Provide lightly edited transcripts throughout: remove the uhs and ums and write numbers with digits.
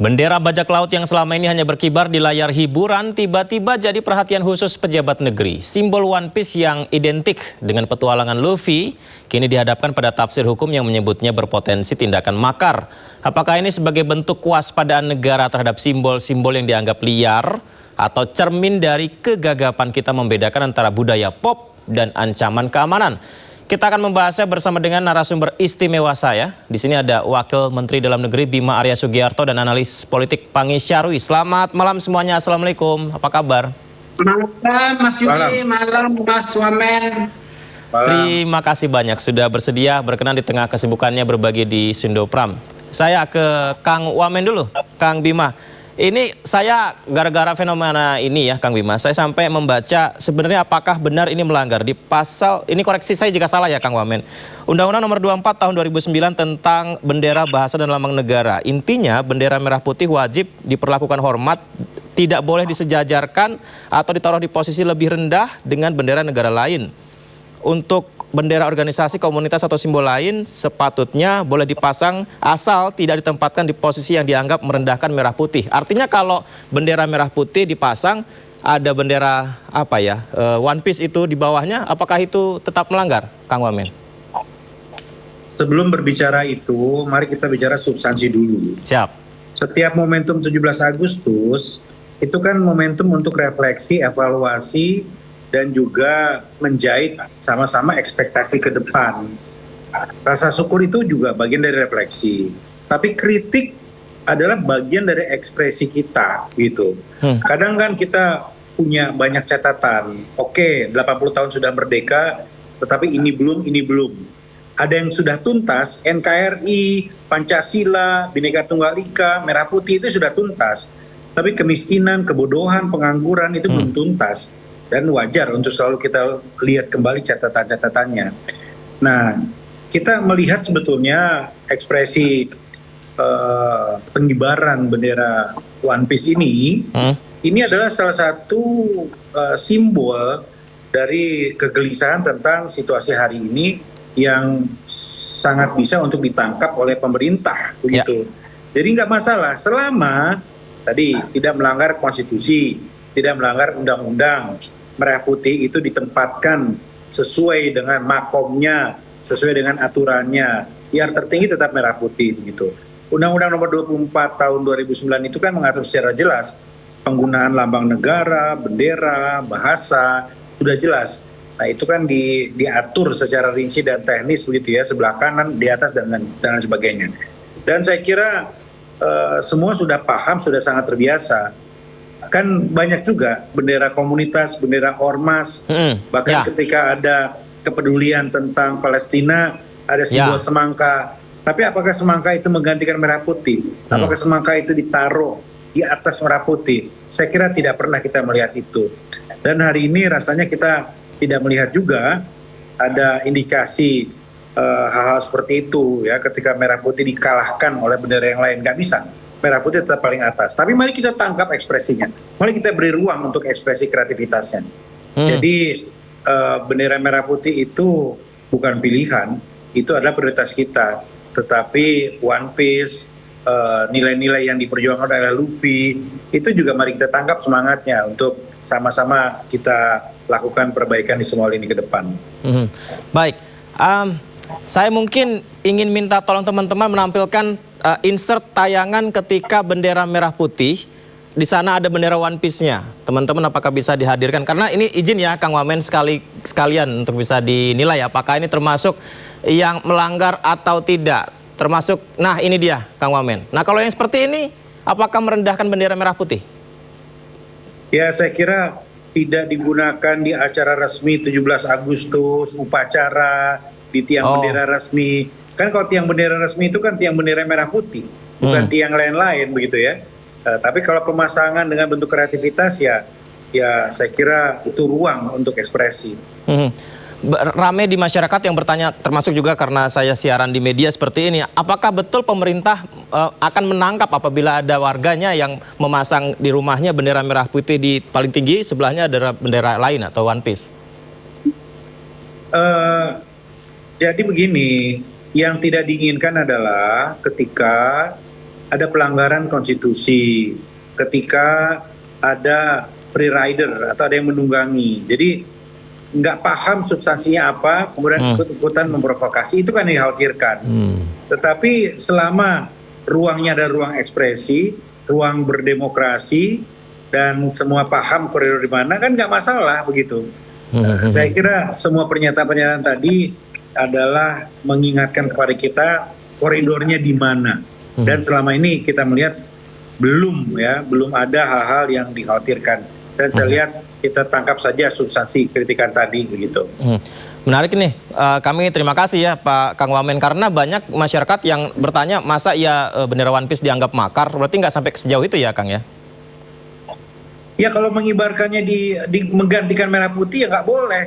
Bendera bajak laut yang selama ini hanya berkibar di layar hiburan tiba-tiba jadi perhatian khusus pejabat negeri. Simbol One Piece yang identik dengan petualangan Luffy kini dihadapkan pada tafsir hukum yang menyebutnya berpotensi tindakan makar. Apakah ini sebagai bentuk kewaspadaan negara terhadap simbol-simbol yang dianggap liar atau cermin dari kegagapan kita membedakan antara budaya pop dan ancaman keamanan? Kita akan membahasnya bersama dengan narasumber istimewa saya. Di sini ada Wakil Menteri Dalam Negeri Bima Arya Sugiarto dan analis politik Panggi Syarwi. Selamat malam semuanya. Assalamualaikum. Apa kabar? Malam Mas Yudi, malam Mas Wamen. Terima kasih banyak sudah bersedia berkenan di tengah kesibukannya berbagi di Sindopram. Saya ke Kang Wamen dulu, Kang Bima. Ini saya gara-gara fenomena ini ya Kang Bima, saya sampai membaca sebenarnya apakah benar ini melanggar di pasal, ini koreksi saya jika salah ya Kang Wamen. Undang-Undang nomor 24 tahun 2009 tentang bendera, bahasa dan lambang negara. Intinya bendera merah putih wajib diperlakukan hormat, tidak boleh disejajarkan atau ditaruh di posisi lebih rendah dengan bendera negara lain. Untuk bendera organisasi, komunitas atau simbol lain sepatutnya boleh dipasang asal tidak ditempatkan di posisi yang dianggap merendahkan merah putih. Artinya kalau bendera merah putih dipasang, ada bendera apa ya, One Piece itu di bawahnya, apakah itu tetap melanggar, Kang Wamen? Sebelum berbicara itu, mari kita bicara substansi dulu. Siap. Setiap momentum 17 Agustus, itu kan momentum untuk refleksi, evaluasi, dan juga menjahit sama-sama ekspektasi ke depan. Rasa syukur itu juga bagian dari refleksi. Tapi kritik adalah bagian dari ekspresi kita, gitu. Kadang kan kita punya banyak catatan. Oke, 80 tahun sudah merdeka, tetapi ini belum. Ada yang sudah tuntas, NKRI, Pancasila, Bhinneka Tunggal Ika, Merah Putih itu sudah tuntas. Tapi kemiskinan, kebodohan, pengangguran itu belum tuntas. Dan wajar untuk selalu kita lihat kembali catatan-catatannya. Nah, kita melihat sebetulnya ekspresi pengibaran bendera One Piece ini adalah salah satu simbol dari kegelisahan tentang situasi hari ini yang sangat bisa untuk ditangkap oleh pemerintah, begitu. Jadi nggak masalah selama tadi tidak melanggar konstitusi, tidak melanggar undang-undang. Merah putih itu ditempatkan sesuai dengan makomnya, sesuai dengan aturannya. Yang tertinggi tetap merah putih begitu. Undang-Undang nomor 24 tahun 2009 itu kan mengatur secara jelas penggunaan lambang negara, bendera, bahasa, sudah jelas. Nah, itu kan diatur secara rinci dan teknis begitu ya, sebelah kanan, di atas dan lain sebagainya. Dan saya kira semua sudah paham, sudah sangat terbiasa. Kan banyak juga bendera komunitas, bendera ormas, bahkan ketika ada kepedulian tentang Palestina, ada simbol semangka. Tapi apakah semangka itu menggantikan merah putih? Apakah semangka itu ditaruh di atas merah putih? Saya kira tidak pernah kita melihat itu. Dan hari ini rasanya kita tidak melihat juga ada indikasi hal-hal seperti itu ya, ketika merah putih dikalahkan oleh bendera yang lain. Nggak bisa. Merah putih tetap paling atas. Tapi mari kita tangkap ekspresinya. Mari kita beri ruang untuk ekspresi kreativitasnya. Jadi bendera merah putih itu bukan pilihan, itu adalah prioritas kita. Tetapi One Piece, nilai-nilai yang diperjuangkan oleh Luffy, itu juga mari kita tangkap semangatnya untuk sama-sama kita lakukan perbaikan di semua lini ke depan. Baik, saya mungkin ingin minta tolong teman-teman menampilkan insert tayangan ketika bendera merah putih, di sana ada bendera One Piece-nya. Teman-teman apakah bisa dihadirkan? Karena ini izin ya Kang Wamen sekalian untuk bisa dinilai apakah ini termasuk yang melanggar atau tidak. Termasuk, nah ini dia Kang Wamen. Nah kalau yang seperti ini, apakah merendahkan bendera merah putih? Ya saya kira tidak digunakan di acara resmi 17 Agustus, upacara, di tiang bendera resmi. Kan kalau tiang bendera resmi itu kan tiang bendera merah putih, bukan tiang lain-lain begitu ya. Tapi kalau pemasangan dengan bentuk kreativitas ya saya kira itu ruang untuk ekspresi. Rame di masyarakat yang bertanya, termasuk juga karena saya siaran di media seperti ini, apakah betul pemerintah akan menangkap apabila ada warganya yang memasang di rumahnya bendera merah putih di paling tinggi, sebelahnya ada bendera lain atau One Piece? Jadi begini, yang tidak diinginkan adalah ketika ada pelanggaran konstitusi ketika ada free rider atau ada yang menunggangi. Jadi nggak paham substansinya apa, kemudian ikut-ikutan memprovokasi, itu kan yang dikhawatirkan. Tetapi selama ruangnya ada ruang ekspresi, ruang berdemokrasi, dan semua paham koridor di mana, kan nggak masalah begitu. Saya kira semua pernyataan-pernyataan tadi adalah mengingatkan kepada kita koridornya di mana. Dan selama ini kita melihat belum ada hal-hal yang dikhawatirkan. Dan saya lihat kita tangkap saja substansi kritikan tadi begitu. Menarik nih, kami terima kasih ya Pak Kang Wamen, karena banyak masyarakat yang bertanya masa ya bendera One Piece dianggap makar, berarti nggak sampai sejauh itu ya Kang ya? Ya kalau mengibarkannya menggantikan merah putih ya nggak boleh.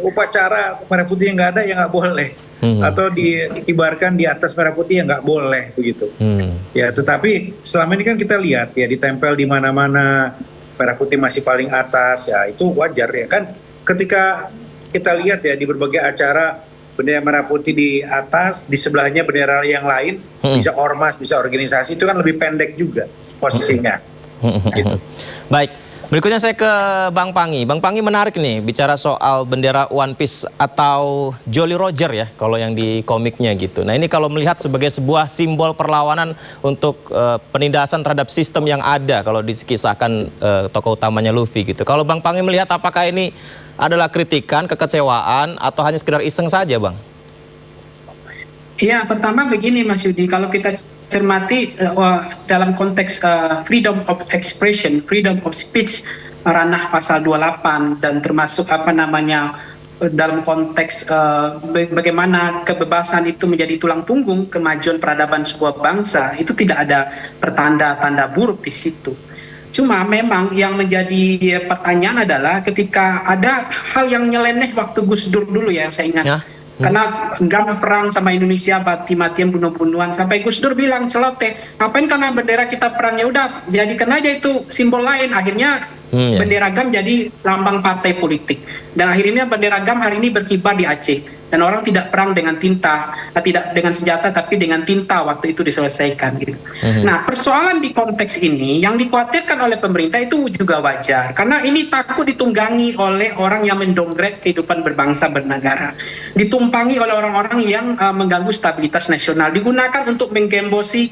Upacara merah putih yang nggak ada ya nggak boleh. Atau dikibarkan di atas merah putih ya nggak boleh begitu. Ya tetapi selama ini kan kita lihat ya ditempel di mana-mana merah putih masih paling atas, ya itu wajar ya kan. Ketika kita lihat ya di berbagai acara bendera merah putih di atas, di sebelahnya bendera yang lain, bisa ormas, bisa organisasi, itu kan lebih pendek juga posisinya. Gitu. Baik, berikutnya saya ke Bang Pangi. Bang Pangi, menarik nih bicara soal bendera One Piece atau Jolly Roger ya kalau yang di komiknya gitu. Nah ini kalau melihat sebagai sebuah simbol perlawanan untuk penindasan terhadap sistem yang ada kalau dikisahkan tokoh utamanya Luffy gitu. Kalau Bang Pangi melihat apakah ini adalah kritikan, kekecewaan atau hanya sekedar iseng saja Bang? Ya, pertama begini Mas Yudi, kalau kita cermati dalam konteks freedom of expression, freedom of speech, ranah pasal 28 dan termasuk dalam konteks bagaimana kebebasan itu menjadi tulang punggung kemajuan peradaban sebuah bangsa, itu tidak ada pertanda-tanda buruk di situ. Cuma memang yang menjadi pertanyaan adalah ketika ada hal yang nyeleneh waktu Gus Dur dulu ya, saya ingat. Ya. Karena GAM perang sama Indonesia, mati-matian, bunuh-bunuhan, sampai Gus Dur bilang celoteh, ngapain karena bendera kita perang, ya udah jadikan aja itu simbol lain. Akhirnya bendera GAM jadi lambang partai politik, dan akhirnya bendera GAM hari ini berkibar di Aceh, dan orang tidak perang dengan tinta, tidak dengan senjata tapi dengan tinta waktu itu diselesaikan gitu. Nah, persoalan di konteks ini yang dikhawatirkan oleh pemerintah itu juga wajar, karena ini takut ditunggangi oleh orang yang mendongkrak kehidupan berbangsa bernegara, ditumpangi oleh orang-orang yang mengganggu stabilitas nasional, digunakan untuk menggembosi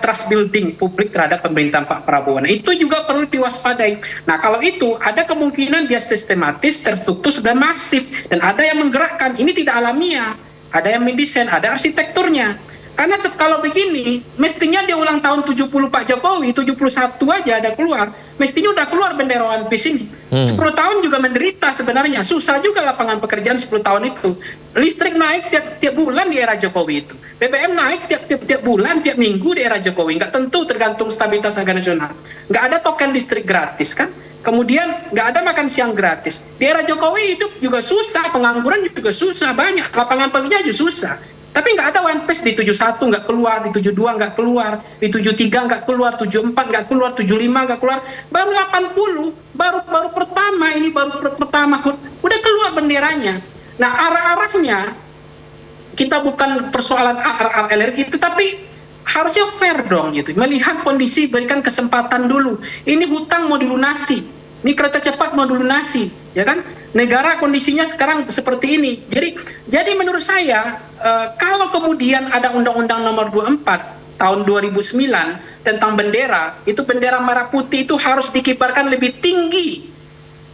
trust building publik terhadap pemerintahan Pak Prabowo. Nah, itu juga perlu diwaspadai. Nah, kalau itu ada kemungkinan dia sistematis, terstruktur, dan masif, dan ada yang menggerakkan. Ini tidak alamiah, ada yang mendesain, ada arsitekturnya. Karena kalau begini, mestinya dia ulang tahun 70 Pak Jokowi, 71 aja ada keluar. Mestinya udah keluar bendera One Piece ini. 10 tahun juga menderita sebenarnya. Susah juga lapangan pekerjaan 10 tahun itu. Listrik naik tiap bulan di era Jokowi itu. BBM naik tiap bulan, tiap minggu di era Jokowi. Nggak tentu, tergantung stabilitas harga nasional. Nggak ada token listrik gratis kan. Kemudian nggak ada makan siang gratis. Di era Jokowi hidup juga susah, pengangguran juga susah, banyak. Lapangan pekerjaan juga susah. Tapi nggak ada One Piece di 71 nggak keluar, di 72 nggak keluar, di 73 nggak keluar, 74 nggak keluar, 75 nggak keluar, baru 80, baru pertama udah keluar benderanya. Nah, arah-arahnya kita bukan persoalan arah LRG, tetapi harusnya fair dong gitu. Melihat kondisi, berikan kesempatan dulu. Ini hutang mau dilunasi, ini kereta cepat mau dilunasi, ya kan? Negara kondisinya sekarang seperti ini. Jadi menurut saya kalau kemudian ada Undang-Undang Nomor 24 tahun 2009 tentang bendera, itu bendera merah putih itu harus dikibarkan lebih tinggi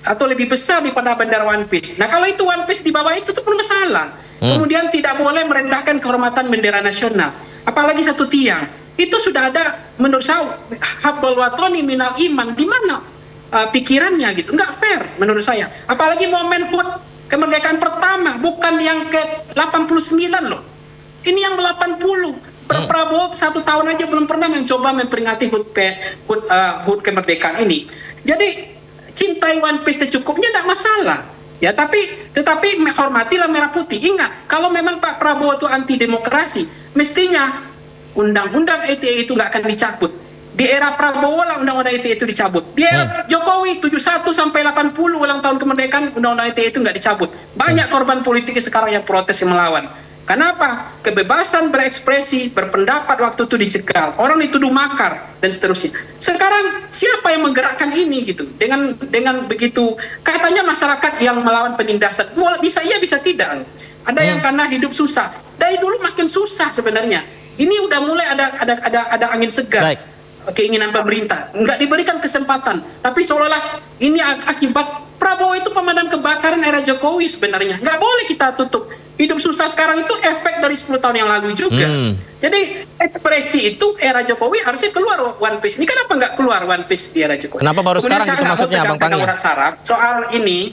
atau lebih besar daripada bendera One Piece. Nah, kalau itu One Piece di bawah itu pun masalah. Kemudian tidak boleh merendahkan kehormatan bendera nasional. Apalagi satu tiang. Itu sudah ada menurut saya hablul watoni minal iman. Di mana pikirannya gitu? Enggak fair menurut saya. Apalagi momen HUT kemerdekaan pertama, bukan yang ke 89 loh. Ini yang 80. Prabowo 1 tahun aja belum pernah mencoba memperingati HUT kemerdekaan ini. Jadi cintai One Piece secukupnya tidak masalah. Ya, tetapi hormatilah merah putih. Ingat, kalau memang Pak Prabowo itu anti demokrasi, mestinya undang-undang ITE itu nggak akan dicabut. Di era Prabowo lah undang-undang ITE itu dicabut. Di era Jokowi 71 sampai 80 ulang tahun kemerdekaan undang-undang ITE itu nggak dicabut. Banyak korban politik sekarang yang protes, yang melawan. Kenapa? Kebebasan berekspresi, berpendapat waktu itu dicekal, orang dituduh makar dan seterusnya. Sekarang siapa yang menggerakkan ini gitu? Dengan begitu katanya masyarakat yang melawan penindasan, bisa iya bisa tidak. Ada yang karena hidup susah. Dari dulu makin susah sebenarnya. Ini udah mulai ada angin segar. Baik. Keinginan pemerintah nggak diberikan kesempatan, tapi seolah-olah ini akibat Prabowo itu pemadam kebakaran era Jokowi sebenarnya. Nggak boleh kita tutup. Hidup susah sekarang itu efek dari 10 tahun yang lalu juga. Jadi ekspresi itu era Jokowi harusnya keluar One Piece. Ini kenapa nggak keluar One Piece di era Jokowi? Kenapa baru Kemudian sekarang gitu maksudnya, Bang Pangi? Soal ini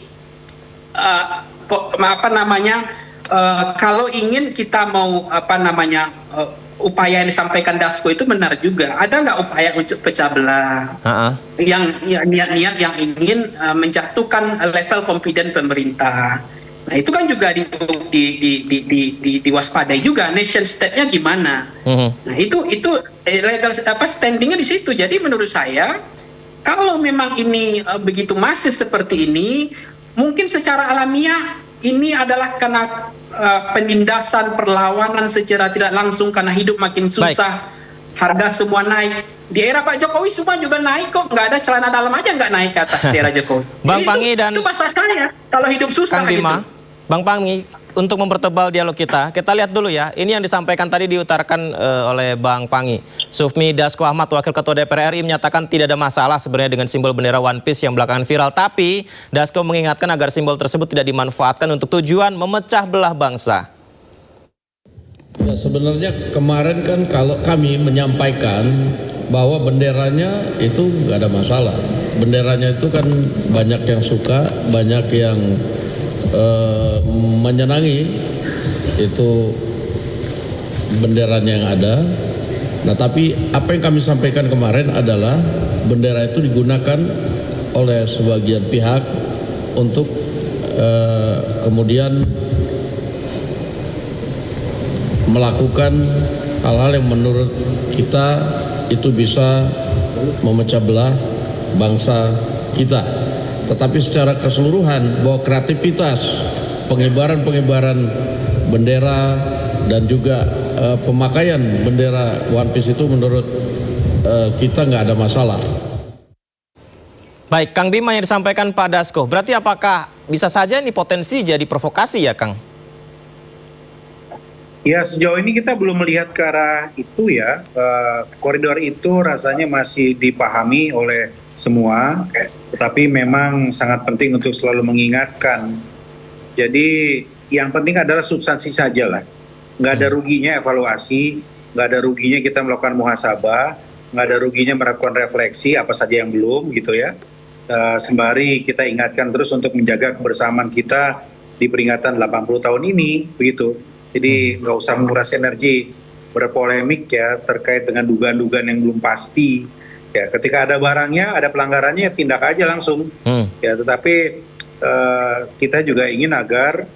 kalau ingin kita mau upaya yang disampaikan Dasko itu benar juga. Ada nggak upaya untuk pecah belah? Yang niat-niat yang ingin menjatuhkan level confident pemerintah. Nah itu kan juga diwaspadai juga. Nation state-nya gimana? Nah itu legal standingnya di situ. Jadi menurut saya kalau memang ini begitu masif seperti ini, mungkin secara alamiah ini adalah karena penindasan, perlawanan secara tidak langsung karena hidup makin susah. Baik. Harga semua naik. Di era Pak Jokowi semua juga naik kok. Nggak ada celana dalam aja nggak naik ke atas di era Jokowi. Bang Pangi dan itu bahasa saya kalau hidup susah Kang Bima, gitu. Bang Pangi, untuk mempertebal dialog kita lihat dulu ya. Ini yang disampaikan tadi diutarakan oleh Bang Pangi. Sufmi Dasko Ahmad, Wakil Ketua DPR RI, menyatakan tidak ada masalah sebenarnya dengan simbol bendera One Piece yang belakangan viral. Tapi Dasko mengingatkan agar simbol tersebut tidak dimanfaatkan untuk tujuan memecah belah bangsa. Ya sebenarnya kemarin kan kalau kami menyampaikan bahwa benderanya itu nggak ada masalah. Benderanya itu kan banyak yang suka, banyak yang menyenangi itu benderanya yang ada. Nah tapi apa yang kami sampaikan kemarin adalah bendera itu digunakan oleh sebagian pihak untuk kemudian melakukan hal-hal yang menurut kita itu bisa memecah belah bangsa kita. Tetapi secara keseluruhan bahwa kreativitas pengibaran bendera dan juga pemakaian bendera One Piece itu menurut kita nggak ada masalah. Baik, Kang Bima yang disampaikan Pak Dasko, berarti apakah bisa saja ini potensi jadi provokasi ya Kang? Ya sejauh ini kita belum melihat ke arah itu ya. Koridor itu rasanya masih dipahami oleh semua, tetapi memang sangat penting untuk selalu mengingatkan. Jadi yang penting adalah substansi saja lah. Nggak ada ruginya evaluasi, nggak ada ruginya kita melakukan muhasabah, nggak ada ruginya melakukan refleksi apa saja yang belum gitu ya. Sembari kita ingatkan terus untuk menjaga kebersamaan kita di peringatan 80 tahun ini, begitu. Jadi nggak usah menguras energi berpolemik ya terkait dengan dugaan-dugaan yang belum pasti. Ya, ketika ada barangnya, ada pelanggarannya, ya tindak aja langsung. Ya, tetapi kita juga ingin agar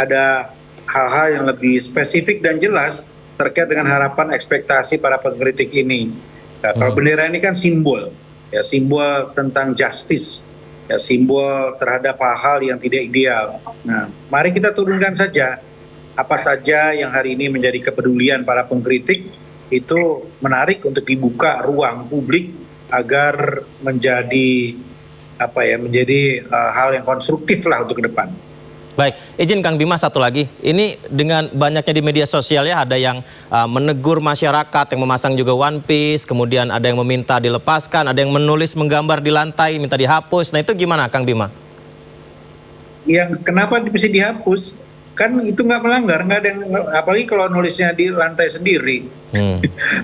ada hal-hal yang lebih spesifik dan jelas terkait dengan harapan ekspektasi para pengkritik ini. Ya, kalau bendera ini kan simbol, ya simbol tentang justice, ya simbol terhadap hal-hal yang tidak ideal. Nah, mari kita turunkan saja apa saja yang hari ini menjadi kepedulian para pengkritik. Itu menarik untuk dibuka ruang publik agar menjadi hal yang konstruktif lah untuk ke depan. Baik, izin Kang Bima satu lagi. Ini dengan banyaknya di media sosial ya, ada yang menegur masyarakat, yang memasang juga One Piece, kemudian ada yang meminta dilepaskan, ada yang menulis menggambar di lantai, minta dihapus. Nah itu gimana Kang Bima? Yang kenapa bisa dihapus? Kan itu nggak melanggar, nggak ada yang, apalagi kalau nulisnya di lantai sendiri,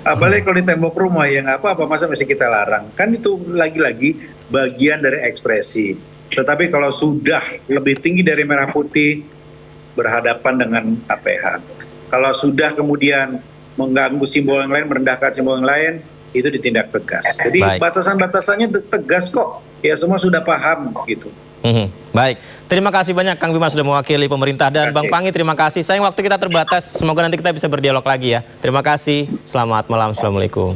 apalagi kalau di tembok rumah ya nggak apa-apa, masa masih kita larang? Kan itu lagi-lagi bagian dari ekspresi. Tetapi kalau sudah lebih tinggi dari merah putih berhadapan dengan APH, kalau sudah kemudian mengganggu simbol yang lain, merendahkan simbol yang lain, itu ditindak tegas. Jadi batasan-batasannya tegas kok, ya semua sudah paham gitu. Baik, terima kasih banyak Kang Bima sudah mewakili pemerintah, dan Bang Pangi terima kasih. Sayang waktu kita terbatas, semoga nanti kita bisa berdialog lagi ya. Terima kasih, selamat malam, assalamualaikum.